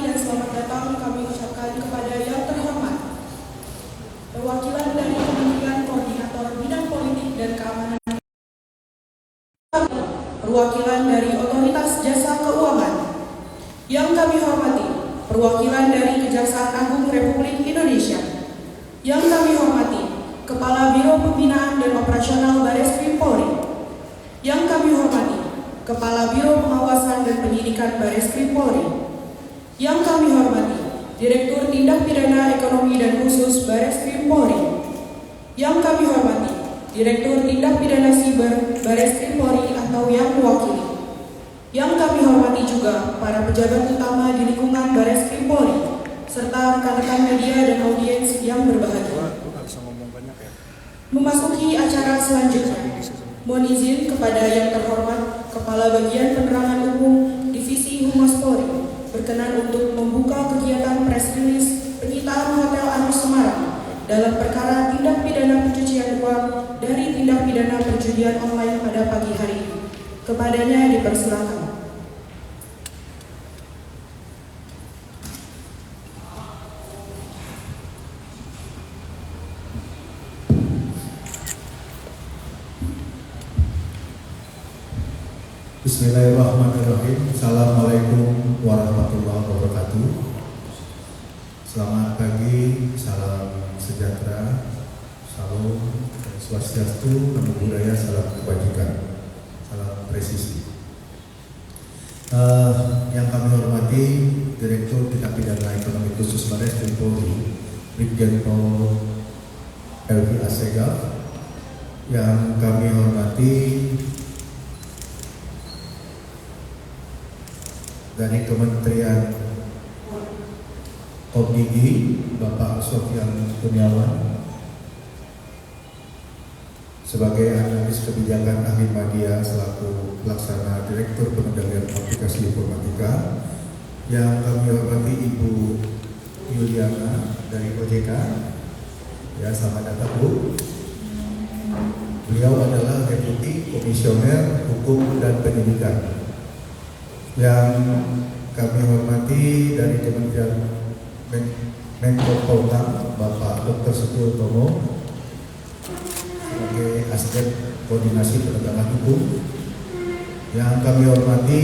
dan selamat datang kami ucapkan kepada yang terhormat perwakilan dari Kementerian Koordinator Bidang Politik dan Keamanan, perwakilan dari Otoritas Jasa Keuangan, yang kami hormati perwakilan dari Kejaksaan Agung Republik Indonesia, yang kami hormati Kepala Biro Pembinaan dan Operasional Bareskrim Polri, yang kami hormati Kepala Biro Pengawasan dan Penyidikan Bareskrim Polri, yang kami hormati Direktur Tindak Pidana Ekonomi dan Khusus Bareskrim Polri, yang kami hormati Direktur Tindak Pidana Siber Bareskrim Polri atau yang mewakili, yang kami hormati juga para pejabat utama di lingkungan Bareskrim Polri, serta rekan-rekan media dan audiens yang berbahagia. Memasuki acara selanjutnya, mohon izin kepada yang terhormat Kepala Bagian Penerangan Umum Divisi Humas Polri berkenan untuk membuka kegiatan press release penyitaan Hotel Anus Semarang dalam perkara tindak pidana pencucian uang dari tindak pidana perjudian online pada pagi hari ini. Kepadanya dipersilakan. Bismillahirrahmanirrahim. Assalamualaikum warahmatullahi wabarakatuh. Selamat pagi, salam sejahtera, salam swastiastu, namo buddhaya, salam kebajikan, salam presisi. Yang kami hormati Direktur Tindak Pidana Ekonomi Khusus Bareskrim Polri, Brigjen Pol Elvi Assegaf. Yang kami hormati dari Kementerian OPG, Bapak Sofyan Kurniawan, sebagai analis kebijakan ahli media selaku pelaksana Direktur Pengendalian Aplikasi Informatika. Yang kami hormati Ibu Yuliana dari OJK. Ya, selamat datang Bu. Beliau adalah Deputi Komisioner Hukum dan Penyidikan. Yang kami hormati dari Kementerian Menko Polhukam, Bapak Dr. Setio Utomo, sebagai Asisten Koordinasi Penegakan Hukum. Yang kami hormati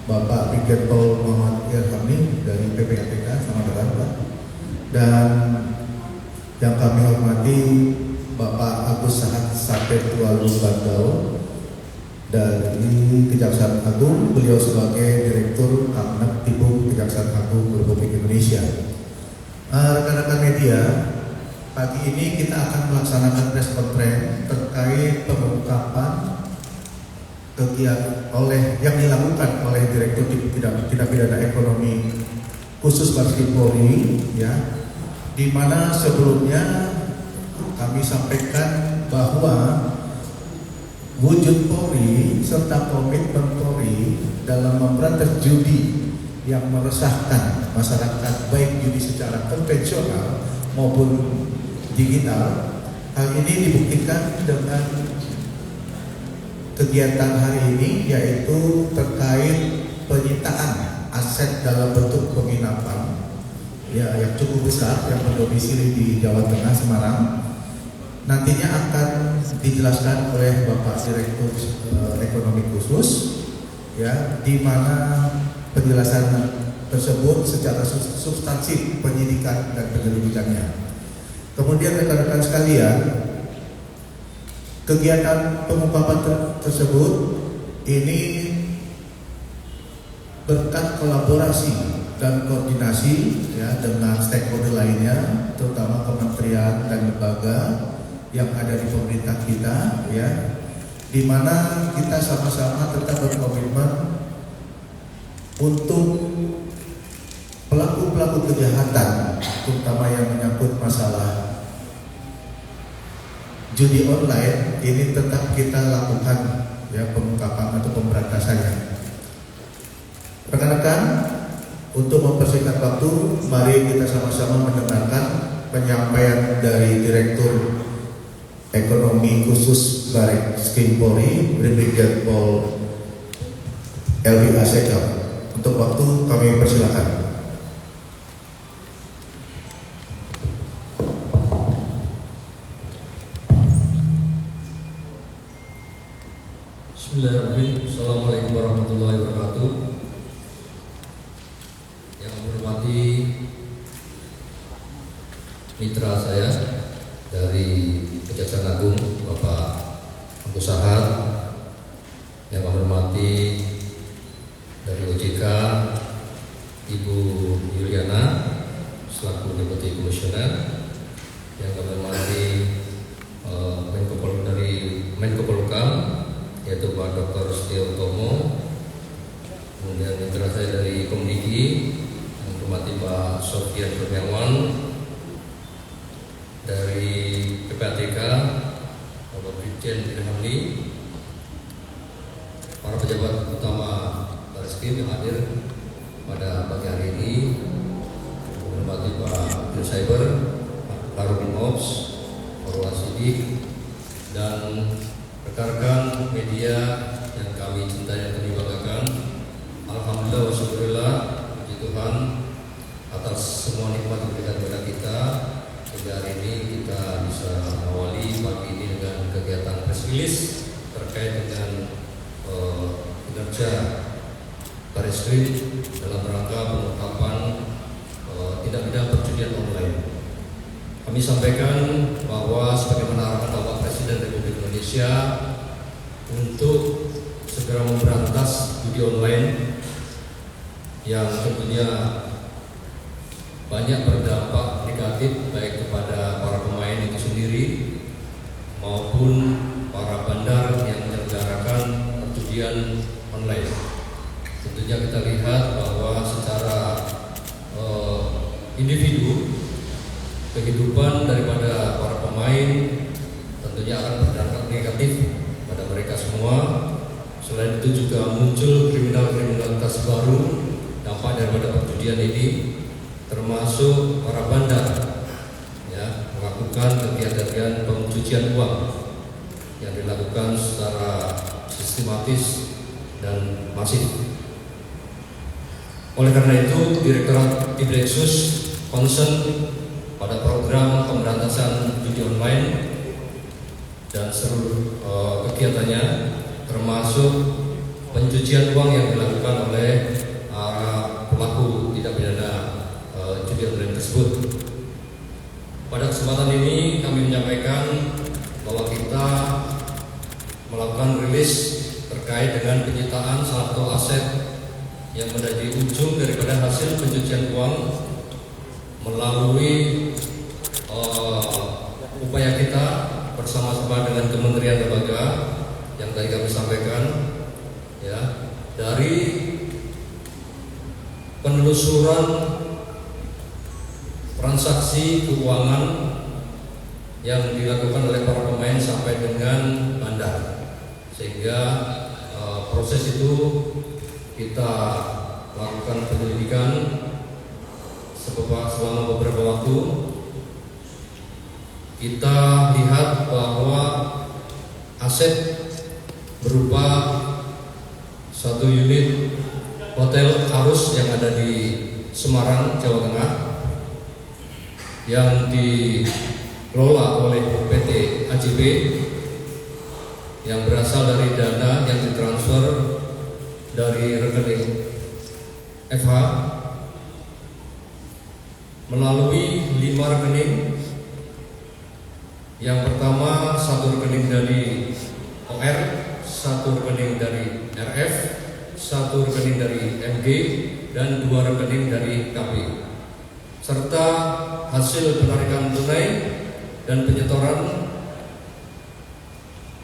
Bapak Brigjen Pol Muhammad Irhamni dari PPATK, selamat datang Pak. Dan yang kami hormati Bapak Agus Sahat Sapetualu Bandau dari Kejaksaan Agung, beliau sebagai Direktur Kamnag Tibung Kejaksaan Agung Republik Indonesia. Rekan-rekan media, pagi ini kita akan melaksanakan press conference terkait pengungkapan kegiatan yang dilakukan oleh Direktur Tindak Pidana Ekonomi Khusus Bareskrim Polri, ya, di mana sebelumnya kami sampaikan bahwa wujud Polri serta komitmen Polri dalam memberantas judi yang meresahkan masyarakat, baik judi secara konvensional maupun digital. Hal ini dibuktikan dengan kegiatan hari ini, yaitu terkait penyitaan aset dalam bentuk penginapan, ya, yang cukup besar, yang berdomisili di Jawa Tengah, Semarang. Nantinya akan dijelaskan oleh Bapak Direktur Ekonomi Khusus, ya, di mana penjelasan tersebut secara substansif penyidikan dan penyelidikannya. Kemudian rekan-rekan sekalian, kegiatan pengungkapan tersebut ini berkat kolaborasi dan koordinasi, ya, dengan stakeholder lainnya, terutama kementerian dan lembaga yang ada di pemerintah kita, ya, di mana kita sama-sama tetap berkomitmen untuk pelaku-pelaku kejahatan, terutama yang menyangkut masalah judi online, ini tetap kita lakukan, ya, pengungkapan atau pemberantasannya. Rekan-rekan, untuk mempersingkat waktu, mari kita sama-sama mendengarkan penyampaian dari Direktur Ekonomi Khusus Bareskrim Polri, Brigjen Pol Elvi Assegaf. Untuk waktu kami persilakan. Bismillahirrahmanirrahim. Assalamualaikum warahmatullahi wabarakatuh. Yang kami hormati mitra saya dari Kejaksaan Agung, Bapak Agus Sahad. Yang kami hormati dari OJK, Ibu Yuliana selaku Deputi Komisioner. Yang kami hormati dari Menko Polhukam, yaitu Pak Dr. Setio Utomo. Kemudian mitra saya dari Komdiki, yang hormati Pak Sofian Kurniawan. Dari PPATK, Bapak Brigjen Irhamli. Para pejabat utama Barreskrim yang hadir pada pagi hari ini, hormati Pak Dirjen Cyber, Pak Karun Ops, Korwat Sidik, dan rekan-rekan media yang kami cintai dan kami banggakan. Alhamdulillah wa syukurillah, puji Tuhan atas semua nikmat yang diberikan kepada kita. Hingga hari ini kita bisa mengawali pagi ini dengan kegiatan press release terkait dengan kinerja Barreskrim dalam rangka pengungkapan tindak pidana perjudian online. Kami sampaikan bahwa sebagaimana arahan Bapak Presiden Republik Indonesia untuk segera memberantas judi online yang tentunya banyak berdampak negatif baik kepada para pemain itu sendiri maupun para bandar yang menyelenggarakan perjudian online. Tentunya kita lihat bahwa secara individu kehidupan daripada para pemain tentunya akan berdampak negatif pada mereka semua. Selain itu juga muncul kriminalitas baru dampak daripada perjudian ini, termasuk para bandar ya, melakukan kegiatan pencucian uang yang dilakukan secara sistematis dan masif. Oleh karena itu, Direktorat Tipdeksus concern pada program pemberantasan judi online dan seluruh kegiatannya, termasuk pencucian uang yang dilakukan oleh pelaku tindak pidana judi online tersebut. Pada kesempatan ini kami menyampaikan bahwa kita melakukan rilis terkait dengan penyitaan salah satu aset yang menjadi ujung daripada hasil pencucian uang melalui upaya kita bersama-sama dengan kementerian lembaga yang tadi kami sampaikan ya, dari penelusuran transaksi keuangan yang dilakukan oleh para pemain sampai dengan bandar, sehingga proses itu kita lakukan penyelidikan selama beberapa waktu. Kita lihat bahwa aset berupa satu unit hotel Arus yang ada di Semarang, Jawa Tengah, yang dikelola oleh PT AJB yang berasal dari dana yang ditransfer dari rekening FH melalui 5 rekening. Yang pertama, satu rekening dari OR, satu rekening dari RF, satu rekening dari MG, dan 2 rekening dari KP, serta hasil penarikan tunai dan penyetoran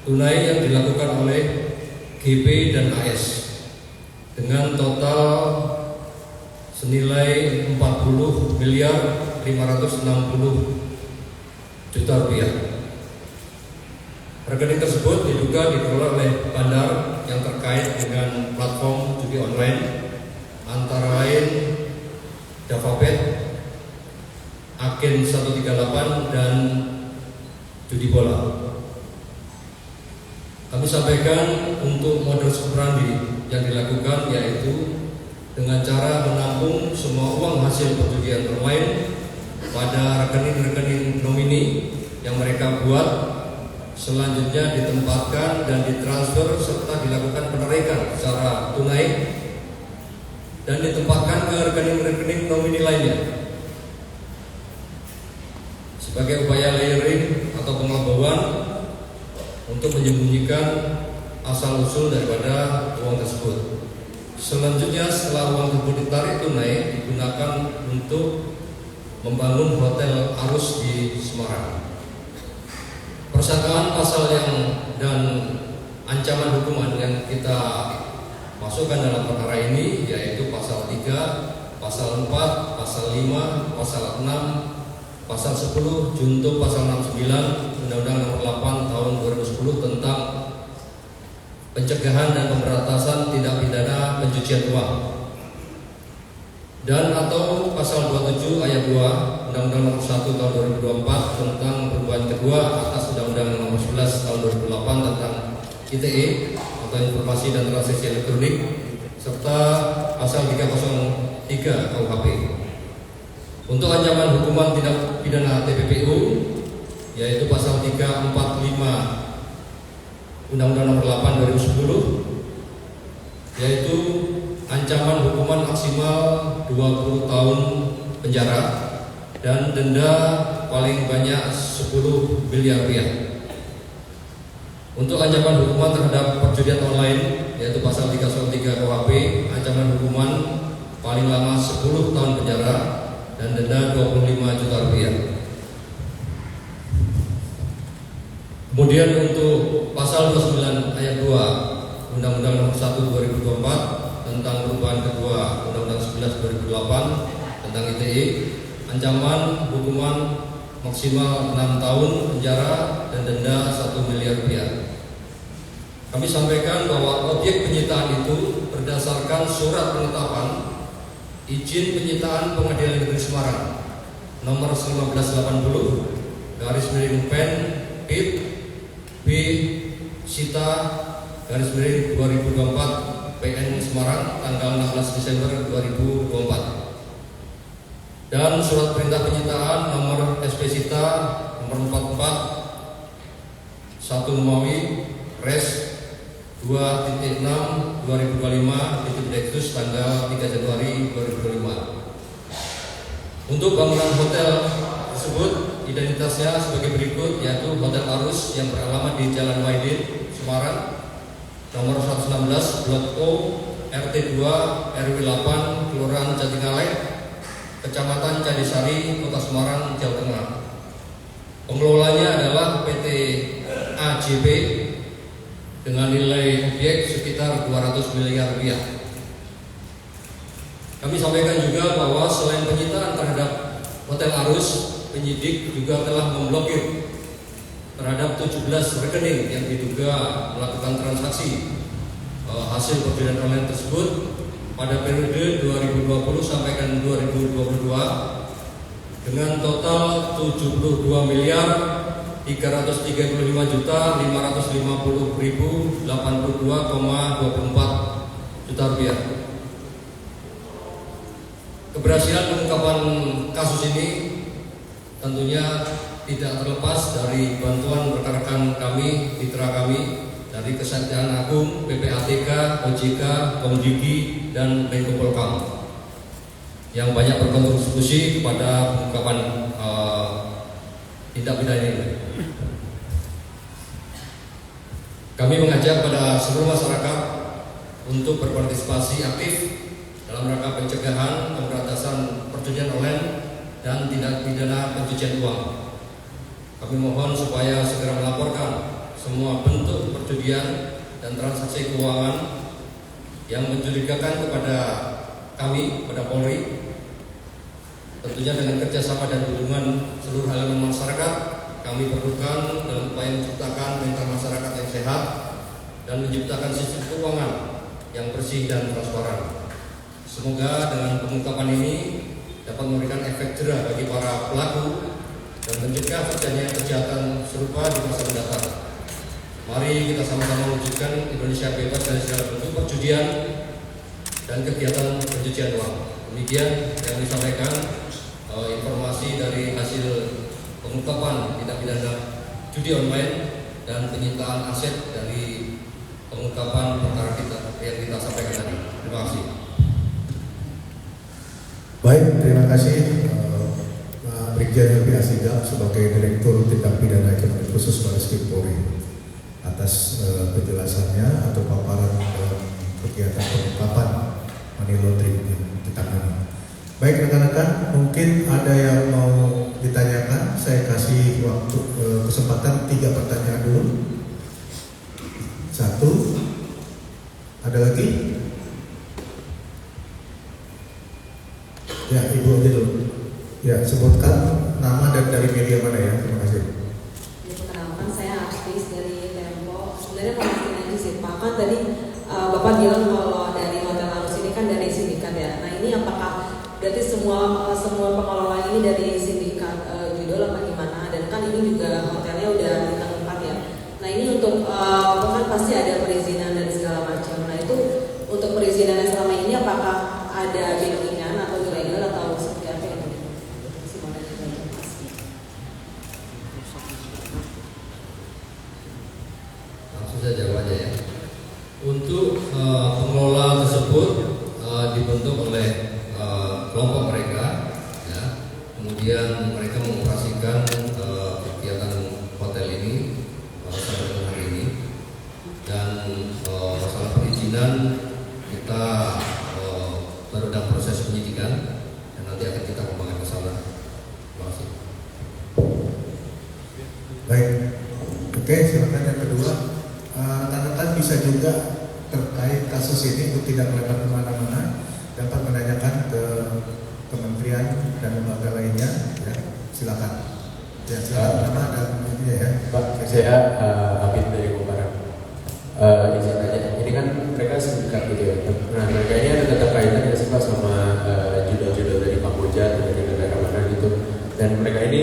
tunai yang dilakukan oleh GP dan AS dengan total senilai 40 miliar 560 juta rupiah. Rekening tersebut diduga dikelola oleh bandar yang terkait dengan platform judi online antara lain Davabet, Agen 138, dan Judi Bola. Kami sampaikan untuk modus operandi yang dilakukan yaitu dengan cara menampung semua uang hasil perjudian online pada rekening-rekening nomini yang mereka buat, selanjutnya ditempatkan dan ditransfer serta dilakukan penarikan secara tunai dan ditempatkan ke rekening-rekening nomini lainnya. Sebagai upaya layering atau pengelabauan untuk menyembunyikan asal-usul daripada uang tersebut. Selanjutnya setelah uang tersebut ditarik tunai, digunakan untuk membangun hotel Arus di Semarang. Persangkaan pasal dan ancaman hukuman yang kita masukkan dalam perkara ini yaitu pasal 3, pasal 4, pasal 5, pasal 6, pasal 10, junto pasal 69 Undang-Undang Nomor 8 Tahun 2010 tentang pencegahan dan pemberantasan tindak pidana pencucian uang, dan atau pasal 27 ayat 2 Undang-Undang Nomor 1 Tahun 2024 tentang perubahan kedua atas Undang-Undang Nomor 11 Tahun 2008 tentang ITE atau Informasi dan Transaksi Elektronik, serta pasal 303 KUHP. Untuk ancaman hukuman tindak pidana TPPU yaitu pasal 345 Undang-Undang Nomor 8 2010, yaitu ancaman hukuman maksimal 20 tahun penjara dan denda paling banyak 10 miliar rupiah. Untuk ancaman hukuman terhadap perjudian online yaitu pasal 303 KUHP, ancaman hukuman paling lama 10 tahun penjara dan denda 25 juta rupiah. Kemudian untuk pasal 29 ayat 2 Undang-Undang Nomor 1 2024 tentang perubahan kedua Undang-Undang 11 2008 tentang ITE, ancaman hukuman maksimal 6 tahun penjara dan denda 1 miliar rupiah. Kami sampaikan bahwa objek penyitaan itu berdasarkan surat penetapan izin penyitaan Pengadilan Negeri Semarang nomor 1580 /Pen Pit B Sita /2024 PN Semarang tanggal 16 Desember 2024, dan surat perintah penyitaan nomor SP Sita nomor 44 1 Romawi Res 2.6 2025 Deksus tanggal 3 Januari 2025. Untuk bangunan hotel tersebut identitasnya sebagai berikut, yaitu Hotel Arus yang beralamat di Jalan Wahidin, Semarang, nomor 116 Blok O, RT 2, RW 8, Kelurahan Jatingalek, Kecamatan Candisari, Kota Semarang, Jawa Tengah. Pengelolanya adalah PT AJP dengan nilai objek sekitar 200 miliar rupiah. Kami sampaikan juga bahwa selain penyitaan terhadap Hotel Arus, penyidik juga telah memblokir terhadap 17 rekening yang diduga melakukan transaksi hasil perjudian online tersebut pada periode 2020 sampai dengan 2022 dengan total 72 miliar 335 juta 550 ribu 82,24 juta rupiah. Keberhasilan pengungkapan kasus ini tentunya tidak terlepas dari bantuan rekan-rekan kami, mitra kami dari Kejaksaan Agung, PPATK, OJK, Komdigi, dan Menko Polhukam yang banyak berkontribusi kepada pengungkapan tindak pidana ini. Kami mengajak pada seluruh masyarakat untuk berpartisipasi aktif dalam rangka pencegahan, pemberantasan perjudian online dan tindak pidana pencucian uang. Kami mohon supaya segera melaporkan semua bentuk perjudian dan transaksi keuangan yang mencurigakan kepada kami, kepada Polri, tentunya dengan kerjasama dan dukungan seluruh elemen masyarakat. Kami perlukan dalam upaya menciptakan mental masyarakat yang sehat dan menciptakan sistem keuangan yang bersih dan transparan. Semoga dengan pengungkapan ini dapat memberikan efek jerah bagi para pelaku dan mencegah terjadinya kejahatan serupa di masa mendatang. Mari kita sama-sama wujudkan Indonesia bebas dari segala bentuk perjudian dan kegiatan pencucian uang. Demikian yang disampaikan informasi dari hasil pengungkapan tindak pidana judi online dan penyitaan aset dari pengungkapan perkara yang kita sampaikan tadi. Terima kasih. Baik, terima kasih Pak Brigjen Helmi Asigaf sebagai Direktur Tindak Pidana Ekonomi Khusus Barreskrim Polri atas penjelasannya atau paparan dalam kegiatan pengungkapan money laundering yang ditangani. Baik rekan-rekan, mungkin ada yang mau ditanyakan. Saya kasih waktu kesempatan 3 pertanyaan dulu. 1. Ada lagi? Ya, Ibu aja dulu. Ya, sebutkan nama dan dari media mana ya. Terima kasih. Ya, perkenalkan saya artis dari Tempo. Sebenarnya pemastian aja sih, Pak. Kan tadi Bapak bilang kalau dari Hotel Arus ini kan dari sindikat ya. Nah ini apakah berarti semua pengelola ini dari sindikat judul apa gimana? Dan kan ini juga hotelnya udah bintang 4 ya. Nah ini untuk kan pasti ada perizinan dan segala macam. Nah itu untuk perizinannya selama ini apakah ada bimbingan atau ilegal atau seperti apa ya? Langsung saja jawab aja ya. Untuk pengelola tersebut dibentuk oleh kelompok mereka, ya. Kemudian mereka mengoperasikan kegiatan hotel ini sampai dengan hari ini. Dan masalah perizinan kita baru dalam proses penyidikan dan nanti akan kita kembangkan ke sana. Terima kasih. Baik. Oke, silakan yang kedua. Rekan-rekan bisa juga terkait kasus ini untuk tidak melebar kemana-mana dapat menanyakan ke kementerian dan lembaga lainnya. Ya, silakan. Ya, silakan nama dan ini ya. Pak, saya Abid dari Kumparan. Izin aja. Ini kan mereka sindikat gitu ya. Nah, mereka ini ada keterkaitan nggak sih Pak sama judul-judul dari Kamboja atau dari negara mana gitu? Dan mereka ini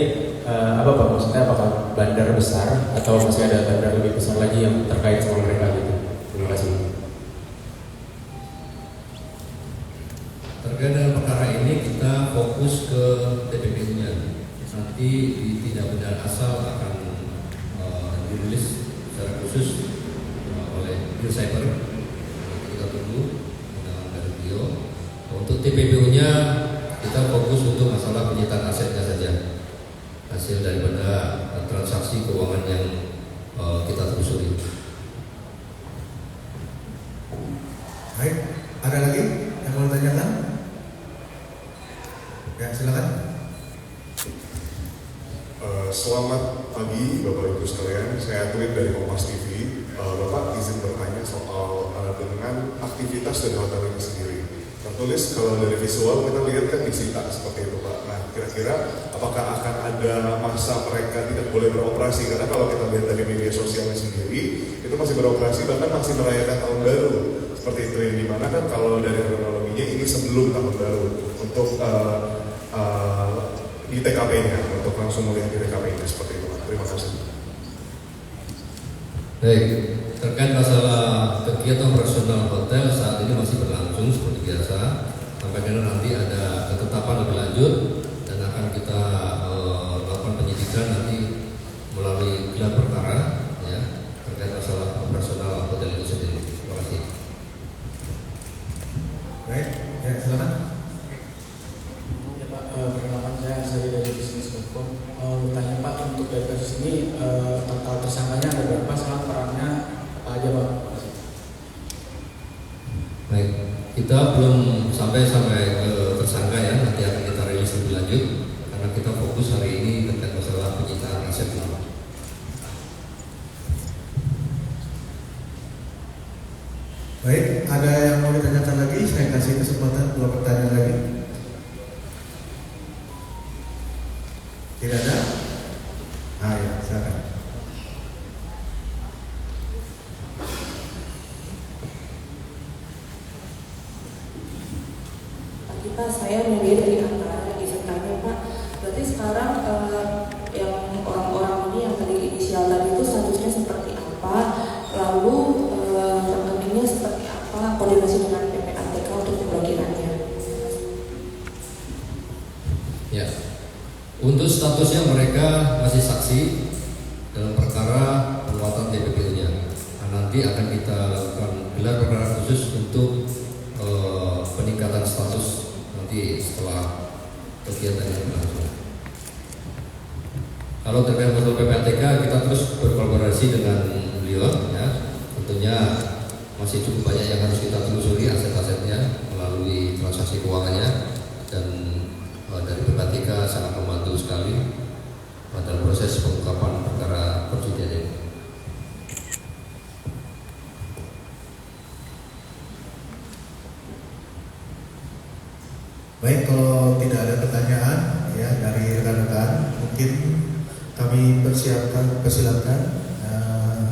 apa Pak maksudnya? Apakah bandar besar atau masih ada bandar lebih besar lagi yang terkait sama mereka gitu? Terima kasih. Terkait dengan perkara ini kita fokus ke TPPU-nya. Nanti di tindak pidana asal akan dirilis secara khusus oleh Bio Cyber. Kita tunggu undangan dari Bio. Untuk TPPU-nya kita fokus untuk masalah penyitaan asetnya saja, hasil daripada transaksi keuangan yang kita telusuri. Baik, ada lagi yang mau ditanyakan? Ya, silakan. Selamat pagi Bapak Ibu sekalian, saya Tweet dari Kompas TV. Bapak izin bertanya soal dengan aktivitas dari hotel ini sendiri. Tertulis kalau dari visual kita lihat kan disita seperti itu Pak. Nah kira-kira apakah akan ada masa mereka tidak boleh beroperasi? Karena kalau kita lihat dari media sosialnya sendiri itu masih beroperasi, bahkan masih merayakan tahun baru. Seperti itu yang dimana kan kalau dari kronologinya ini sebelum tahun baru untuk di TKP-nya, untuk langsung melihat di TKP-nya seperti itu. Terima kasih. Baik, terkait masalah kegiatan operasional hotel saat ini masih berlangsung seperti biasa. Sampai dengan nanti ada ketetapan lebih lanjut dan akan kita lakukan penyidikan nanti melalui gelar perkara ya terkait masalah operasional hotel itu sendiri. Terima kasih. Baik, ya silakan. Ya Pak, perkenalkan saya dari bisnis.com. Tanya Pak, untuk dari kasus ini total tersangkanya ada berapa, sekarang perannya apa aja Pak? Baik, kita belum sampai ke tersangka ya, nanti akan kita rilis lebih lanjut karena kita fokus hari ini terkait masalah penyitaan aset. Baik, ada yang mau ditanyakan lagi? Saya kasih kesempatan 2 pertanyaan lagi. Tidak ada? Ah ya, silakan. Pak, saya media dari Antara izin tanya Pak, berarti sekarang yang orang-orang ini yang tadi inisial tadi itu statusnya seperti apa, lalu rekeningnya seperti apa, koordinasi dengan PPATK untuk Ya, untuk statusnya mereka masih saksi dalam perkara penguatan TPPU-nya. Nah, nanti akan kita lakukan gelar perkara khusus untuk peningkatan status nanti setelah kegiatan yang berlangsung. Kalau terkait masalah PPATK, kita terus berkolaborasi dengan beliau, ya. Tentunya masih cukup banyak yang harus kita telusuri aset-asetnya melalui transaksi keuangannya, dan dari PPATK sangat membantu sekali pada proses pengungkapan perkara perjudian ini. Baik, kalau tidak ada pertanyaan ya dari rekan-rekan, mungkin kami persilakan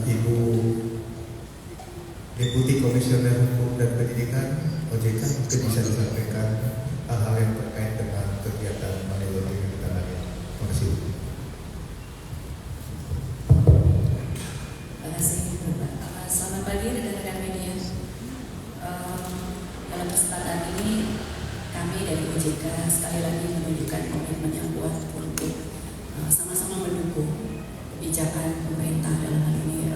Ibu Deputi Komisioner Hukum dan Pendidikan OJK mungkin bisa disampaikan hal-hal yang terkait dengan kegiatan money laundering yang kita lakukan. Terima kasih. Terima kasih, Bapak. Selamat pagi rekan-rekan media. Dalam kesempatan ini kami dari OJK sekali lagi menunjukkan komitmen yang kuat untuk sama-sama mendukung kebijakan pemerintah dalam hal ini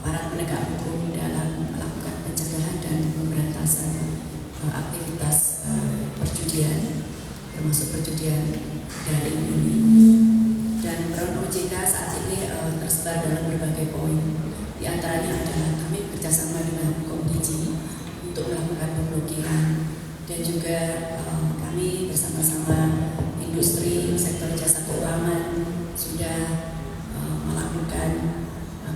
aparat penegak hukum dalam melakukan pencegahan dan pemberantasan aktivitas perjudian, termasuk perjudian daring ini. Dan peran OJK saat ini tersebar dalam berbagai poin. Di antaranya adalah kami bekerjasama dengan Komdiji untuk melakukan pemblokiran, dan juga kami bersama-sama industri sektor jasa keuangan sudah melakukan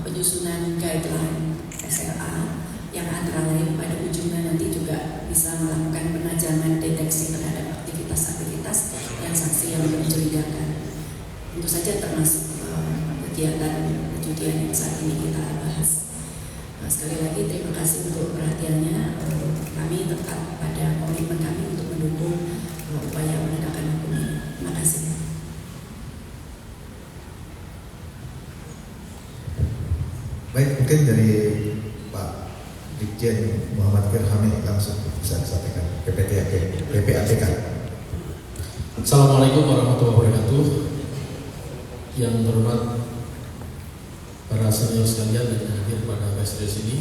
penyusunan guideline SLA yang antara lain pada ujungnya nanti juga bisa melakukan penajaman deteksi terhadap aktivitas-aktivitas yang saksi yang mencurigakan. Tentu saja termasuk kegiatan perjudian yang saat ini kita bahas. Sekali lagi terima kasih untuk perhatiannya. Kami tetap pada komitmen kami untuk mendukung upaya penegakan hukum ini. Terima kasih. Baik, mungkin dari Pak Dirjen Muhammad Firhamid langsung bisa disampaikan PPATK. Assalamualaikum warahmatullahi wabarakatuh. Yang terhormat para senior sekalian dan hadir pada acara ini,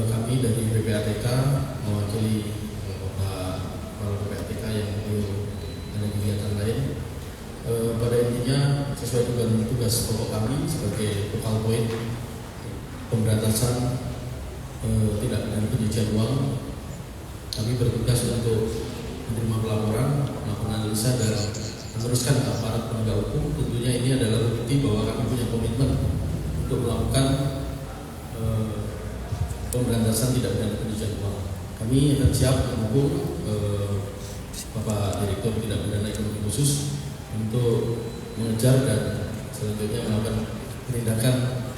kami dari PPATK mewakili para PPATK yang ada kegiatan lain. Pada intinya sesuai dengan tugas pokok kami sebagai focal point pemberantasan tidak pidana pencucian uang, kami bertugas untuk menerima pelaporan, melakukan analisa dan meneruskan ke aparat penegak hukum. Tentunya ini adalah bukti bahwa kami punya komitmen untuk melakukan pemberantasan tidak pidana pencucian uang. Kami akan siap mendukung Bapak Direktur Tindak Pidana Ekonomi Khusus untuk mengejar dan selanjutnya melakukan penindakan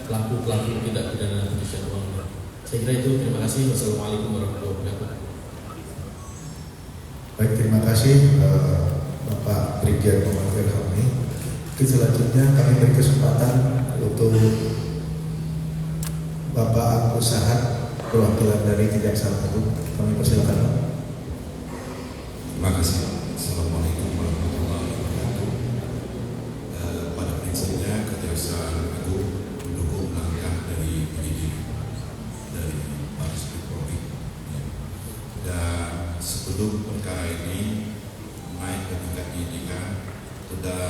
pelaku-pelaku tindak pidana pencucian uang. Saya kira itu. Terima kasih. Wassalamualaikum warahmatullahi wabarakatuh. Baik, terima kasih Bapak Brigjen Muhammad Firhamid. Selanjutnya kami beri kesempatan untuk Bapak Agus Sahat, perwakilan dari Kejaksaan Agung. Kami persilakan, Pak. Terima kasih. Assalamualaikum warahmatullahi wabarakatuh. Pada prinsipnya Kejaksaan Agung mendukung langkah dari penyidik dari Baris Krim Polri. Dan sebelum perkara ini naik ke tingkat penyidikan, sudah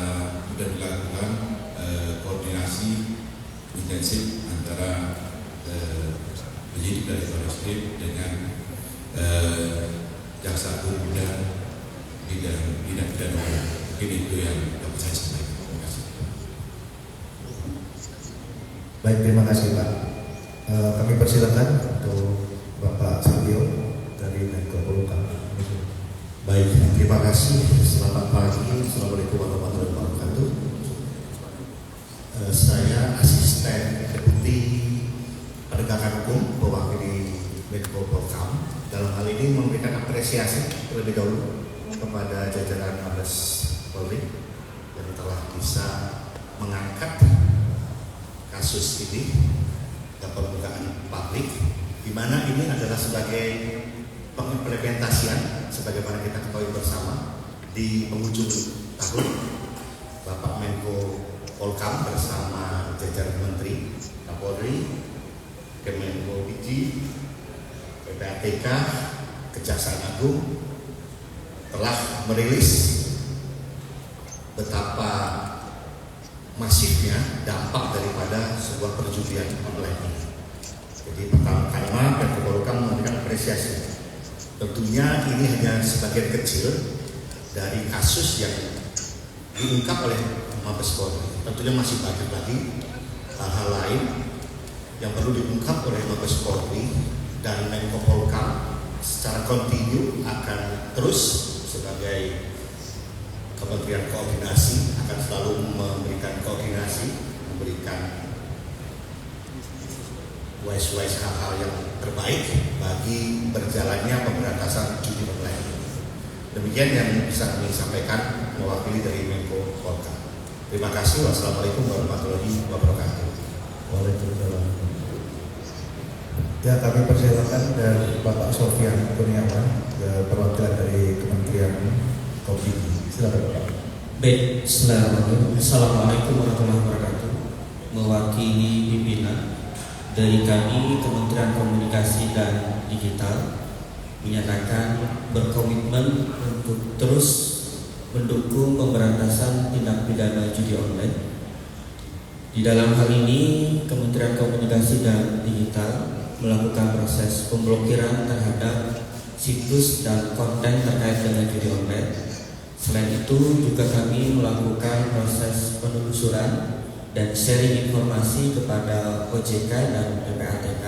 dilakukan koordinasi intensif antara penyidik dari Baris Krim dengan Jaksa Agung dan tidak pidana. Mungkin itu yang dapat saya sampaikan. Terima kasih. Baik, terima kasih, Pak. Kami persilakan untuk Bapak Sabio dari Menko Polhukam. Baik, terima kasih. Selamat pagi. Assalamualaikum warahmatullahi wabarakatuh. Saya asisten Deputi Penegakan Hukum mewakili Menko Polhukam. Dalam hal ini memberikan apresiasi terlebih dahulu kepada jajaran Mabes Polri yang telah bisa mengangkat kasus ini ke permukaan publik, di mana ini adalah sebagai pengimplementasian sebagaimana kita ketahui bersama di penghujung tahun, Bapak Menko Polkam bersama jajaran Menteri Kapolri, Kemenko Biji, PPATK, Kejaksaan Agung telah merilis betapa masifnya dampak daripada sebuah perjudian online ini. Jadi pertama-tama Menko Polkam memberikan apresiasi. Tentunya ini hanya sebagian kecil dari kasus yang diungkap oleh Mabes Polri. Tentunya masih banyak lagi hal-hal lain yang perlu diungkap oleh Mabes Polri, dan Menko Polkam secara kontinu akan terus sebagai Kementerian Koordinasi akan selalu memberikan koordinasi, memberikan wise hal-hal yang terbaik bagi berjalannya pemberantasan judi online. Demikian yang bisa kami sampaikan mewakili dari Menko Polkam. Terima kasih. Wassalamualaikum warahmatullahi wabarakatuh. Waalaikumsalam. Ya, kami persilakan dari Bapak Sofyan Kurniawan, perwakilan dari Kementerian Kominfo. Silakan Bapak. Baik, Assalamualaikum warahmatullahi wabarakatuh. Mewakili pimpinan dari kami Kementerian Komunikasi dan Digital menyatakan berkomitmen untuk terus mendukung pemberantasan tindak pidana judi online. Di dalam hal ini Kementerian Komunikasi dan Digital melakukan proses pemblokiran terhadap situs dan konten terkait dengan judi online. Selain itu juga kami melakukan proses penelusuran dan sharing informasi kepada OJK dan PPATK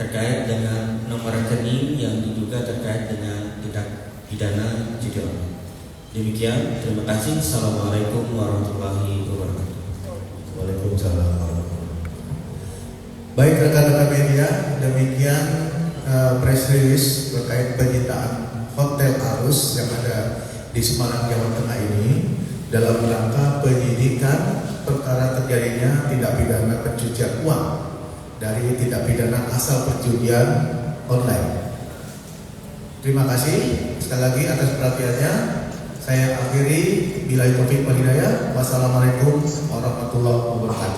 terkait dengan nomor rekening yang diduga terkait dengan tindak pidana judi online. Demikian, terima kasih. Assalamualaikum warahmatullahi wabarakatuh. Waalaikumsalam. Baik rekan-rekan media, demikian press release terkait penyitaan Hotel Arus yang ada di Semarang, Jawa Tengah ini dalam rangka penyidikan perkara terjadinya tindak pidana pencucian uang dari tindak pidana asal perjudian online. Terima kasih sekali lagi atas perhatiannya. Saya akhiri, billahi taufiq wal hidayah. Wassalamualaikum warahmatullahi wabarakatuh.